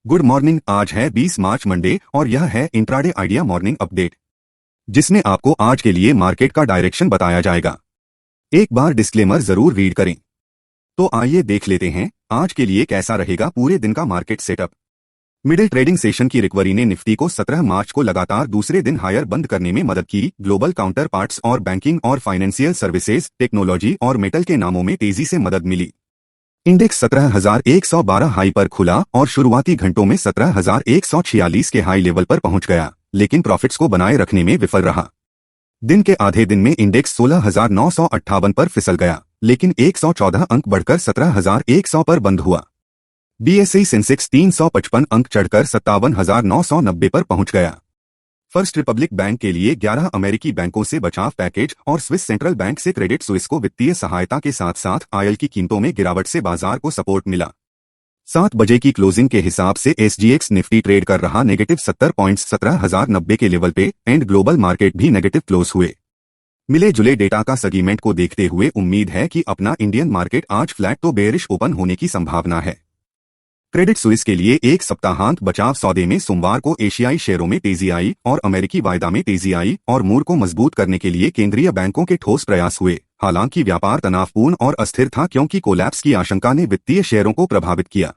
Good morning. आज है 20 मार्च Monday और यह है इंट्राडे आइडिया मॉर्निंग अपडेट, जिसमें आपको आज के लिए मार्केट का डायरेक्शन बताया जाएगा। एक बार डिस्क्लेमर जरूर रीड करें। तो आइए देख लेते हैं आज के लिए कैसा रहेगा पूरे दिन का market setup. Middle trading session की रिकवरी ने निफ्टी को 17 मार्च को लगातार दूसरे दिन हायर बंद करने में मदद की। ग्लोबल काउंटर पार्ट्स और बैंकिंग और फाइनेंशियल सर्विसेज, टेक्नोलॉजी और मेटल के नामों में तेजी से मदद मिली। इंडेक्स 17,112 हाई पर खुला और शुरुआती घंटों में 17,146 के हाई लेवल पर पहुंच गया, लेकिन प्रॉफिट्स को बनाए रखने में विफल रहा। दिन के आधे दिन में इंडेक्स 16,958 पर फिसल गया, लेकिन 114 अंक बढ़कर 17,100 पर बंद हुआ। बीएसई सेंसेक्स 355 अंक चढ़कर 57,990 पर पहुंच गया। फर्स्ट रिपब्लिक बैंक के लिए 11 अमेरिकी बैंकों से बचाव पैकेज और स्विस सेंट्रल बैंक से क्रेडिट स्विस को वित्तीय सहायता के साथ साथ ऑयल की कीमतों में गिरावट से बाजार को सपोर्ट मिला। 7 बजे की क्लोजिंग के हिसाब से एसजीएक्स निफ्टी ट्रेड कर रहा नेगेटिव 70 पॉइंट्स 17,090 के लेवल पे एंड ग्लोबल मार्केट भी नेगेटिव क्लोज हुए। मिले जुले डेटा का सेगमेंट को देखते हुए उम्मीद है कि अपना इंडियन मार्केट आज फ्लैट तो बेयरिश ओपन होने की संभावना है। क्रेडिट स्विस के लिए एक सप्ताहांत बचाव सौदे में सोमवार को एशियाई शेयरों में तेजी आई और अमेरिकी वायदा में तेजी आई और मूड को मजबूत करने के लिए केंद्रीय बैंकों के ठोस प्रयास हुए। हालांकि व्यापार तनावपूर्ण और अस्थिर था क्योंकि कोलैप्स की आशंका ने वित्तीय शेयरों को प्रभावित किया।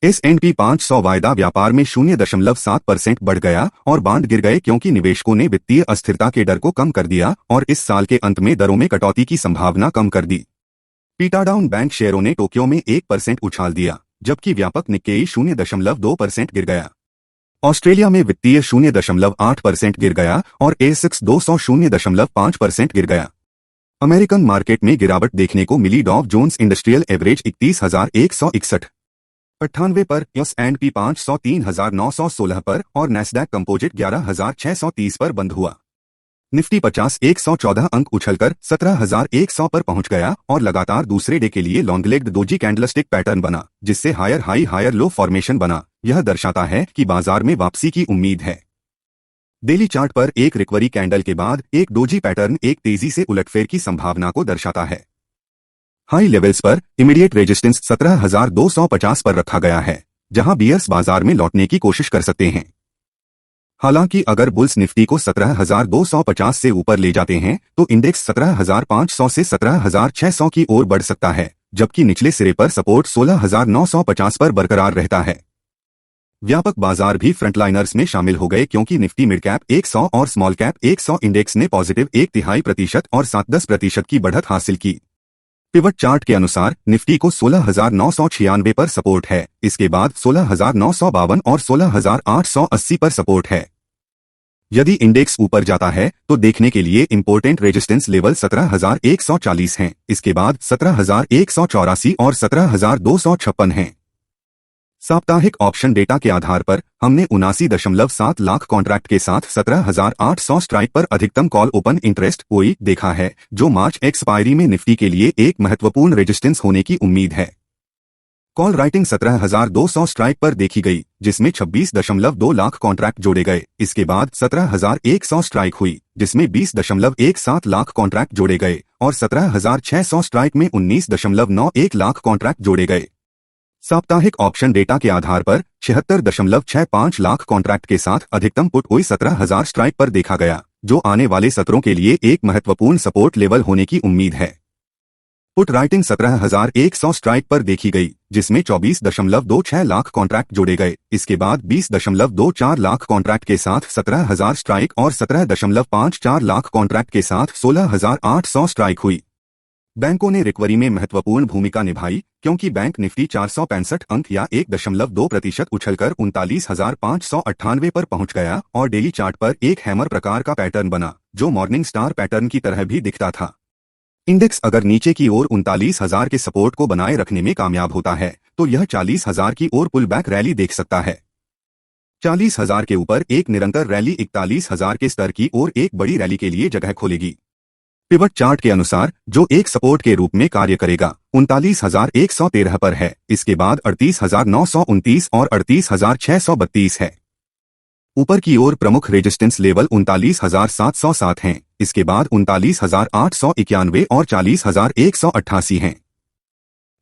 S&P 500 वायदा व्यापार में 0.7% बढ़ गया और बांड गिर गए क्योंकि निवेशकों ने वित्तीय अस्थिरता के डर को कम कर दिया और इस साल के अंत में दरों में कटौती की संभावना कम कर दी। पीटाडाउन बैंक शेयरों ने टोक्यो में 1% उछाल दिया, जबकि व्यापक निक्केई 0.2% गिर गया। ऑस्ट्रेलिया में वित्तीय 0.8% गिर गया और ASX 200 0.5% गिर गया। अमेरिकन मार्केट में गिरावट देखने को मिली। डॉव जोन्स इंडस्ट्रियल एवरेज 31,161.98 पर, S&P 500 3,916 पर और नैस्डैक कंपोजिट 11,630 पर बंद हुआ। निफ्टी 50 114 अंक उछलकर 17,100 पर पहुंच गया और लगातार दूसरे डे के लिए long legged doji candlestick pattern बना, जिससे higher high higher low formation बना। यह दर्शाता है कि बाजार में वापसी की उम्मीद है। डेली चार्ट पर एक रिकवरी कैंडल के बाद एक डोजी पैटर्न एक तेजी से उलटफेर की संभावना को दर्शाता है। हाई लेवल्स पर इमीडिएट रेजिस्टेंस 17,250 पर रखा गया है, जहां बियर्स बाजार में लौटने की कोशिश कर सकते हैं। हालांकि अगर बुल्स निफ्टी को 17,250 से ऊपर ले जाते हैं तो इंडेक्स 17,500 से 17,600 की ओर बढ़ सकता है, जबकि निचले सिरे पर सपोर्ट 16,950 पर बरकरार रहता है। व्यापक बाजार भी फ्रंटलाइनर्स में शामिल हो गए क्योंकि निफ्टी मिड कैप 100 और स्मॉल कैप 100 इंडेक्स ने पॉजिटिव 0.1% और 7-10% की बढ़त हासिल की। पिवट चार्ट के अनुसार निफ्टी को 16,996 पर सपोर्ट है, इसके बाद 16,952 और 16,880 पर सपोर्ट है। यदि इंडेक्स ऊपर जाता है तो देखने के लिए इंपॉर्टेंट रेजिस्टेंस लेवल 17,140 हैं, इसके बाद 17,184 और 17,256 हैं। साप्ताहिक ऑप्शन डेटा के आधार पर हमने 79.7 लाख कॉन्ट्रैक्ट के साथ 17,800 स्ट्राइक पर अधिकतम कॉल ओपन इंटरेस्ट OI देखा है, जो मार्च एक्सपायरी में निफ्टी के लिए एक महत्वपूर्ण रेजिस्टेंस होने की उम्मीद है। कॉल राइटिंग 17,200 स्ट्राइक पर देखी गई, जिसमें 26.2 लाख कॉन्ट्रैक्ट जोड़े गए। इसके बाद 17,100 स्ट्राइक हुई, जिसमें 20.17 लाख कॉन्ट्रैक्ट जोड़े गए और 17,600 स्ट्राइक में 19.91 लाख कॉन्ट्रैक्ट जोड़े गए। साप्ताहिक ऑप्शन डेटा के आधार पर 76.65 लाख कॉन्ट्रैक्ट के साथ अधिकतम पुट OI 17,000 स्ट्राइक पर देखा गया, जो आने वाले सत्रों के लिए एक महत्वपूर्ण सपोर्ट लेवल होने की उम्मीद है। पुट राइटिंग 17,100 स्ट्राइक पर देखी गई, जिसमें 24.26 लाख कॉन्ट्रैक्ट जोड़े गए। इसके बाद 20.24 लाख कॉन्ट्रैक्ट के साथ 17,000 स्ट्राइक और 17.54 लाख कॉन्ट्रैक्ट के साथ 16,800 स्ट्राइक हुई। बैंकों ने रिकवरी में महत्वपूर्ण भूमिका निभाई क्योंकि बैंक निफ्टी 465 अंक या 1.2% उछलकर 39,598 पर पहुंच गया और डेली चार्ट पर एक हैमर प्रकार का पैटर्न बना, जो मॉर्निंग स्टार पैटर्न की तरह भी दिखता था। इंडेक्स अगर नीचे की ओर 39,000 के सपोर्ट को बनाए रखने में कामयाब होता है तो यह 40,000 की ओर पुल बैक रैली देख सकता है। 40,000 के ऊपर एक निरंतर रैली 41,000 के स्तर की ओर एक बड़ी रैली के लिए जगह खोलेगी। पिवट चार्ट के अनुसार जो एक सपोर्ट के रूप में कार्य करेगा 39,113 पर है, इसके बाद 38,929 और 38,632 है। ऊपर की ओर प्रमुख रेजिस्टेंस लेवल 39,707 हैं, इसके बाद 39,891 और 40,188 हैं।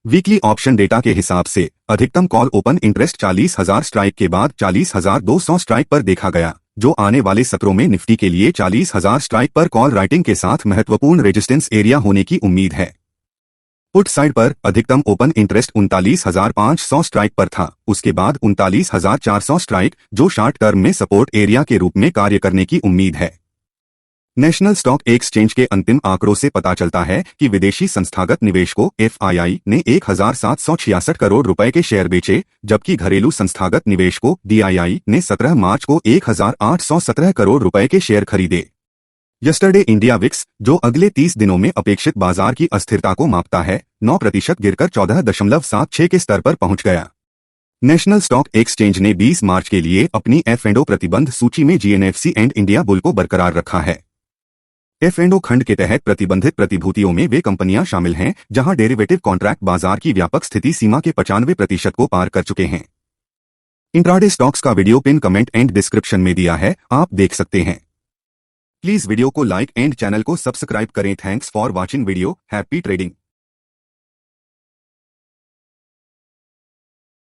वीकली ऑप्शन डेटा के हिसाब से अधिकतम कॉल ओपन इंटरेस्ट 40,000 स्ट्राइक के बाद 40,200 स्ट्राइक पर देखा गया, जो आने वाले सत्रों में निफ्टी के लिए 40,000 स्ट्राइक पर कॉल राइटिंग के साथ महत्वपूर्ण रेजिस्टेंस एरिया होने की उम्मीद है। पुट साइड पर अधिकतम ओपन इंटरेस्ट 39,500 स्ट्राइक पर था, उसके बाद 39,400 स्ट्राइक, जो शॉर्ट टर्म में सपोर्ट एरिया के रूप में कार्य करने की उम्मीद है। नेशनल स्टॉक एक्सचेंज के अंतिम आंकड़ों से पता चलता है कि विदेशी संस्थागत निवेशकों FII ने 1,766 करोड़ रुपए के शेयर बेचे, जबकि घरेलू संस्थागत निवेशकों DII ने 17 मार्च को 1,817 करोड़ रुपए के शेयर खरीदे। यस्टरडे इंडिया विक्स, जो अगले 30 दिनों में अपेक्षित बाजार की अस्थिरता को मापता है, 9% गिरकर 14.76 के स्तर पर पहुंच गया। नेशनल स्टॉक एक्सचेंज ने 20 मार्च के लिए अपनी F&O प्रतिबंध सूची में GNFC एंड इंडिया बुल को बरकरार रखा है। F&O खंड के तहत प्रतिबंधित प्रतिभूतियों में वे कंपनियां शामिल हैं जहां डेरिवेटिव कॉन्ट्रैक्ट बाजार की व्यापक स्थिति सीमा के 95% को पार कर चुके हैं। इंट्राडे स्टॉक्स का video pin comment and description में दिया है, आप देख सकते हैं। प्लीज वीडियो को लाइक एंड चैनल को सब्सक्राइब करें। Thanks for watching video. Happy trading.